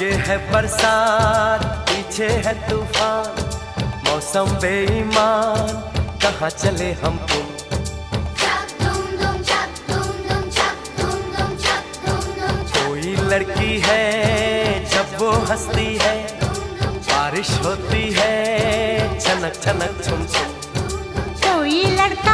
आगे है बरसात, पीछे है तूफान, मौसम बेईमान, कहाँ चले हम तुम। कोई लड़की है जब वो हंसती है, बारिश होती है छनक छनक छुम छुम। कोई लड़का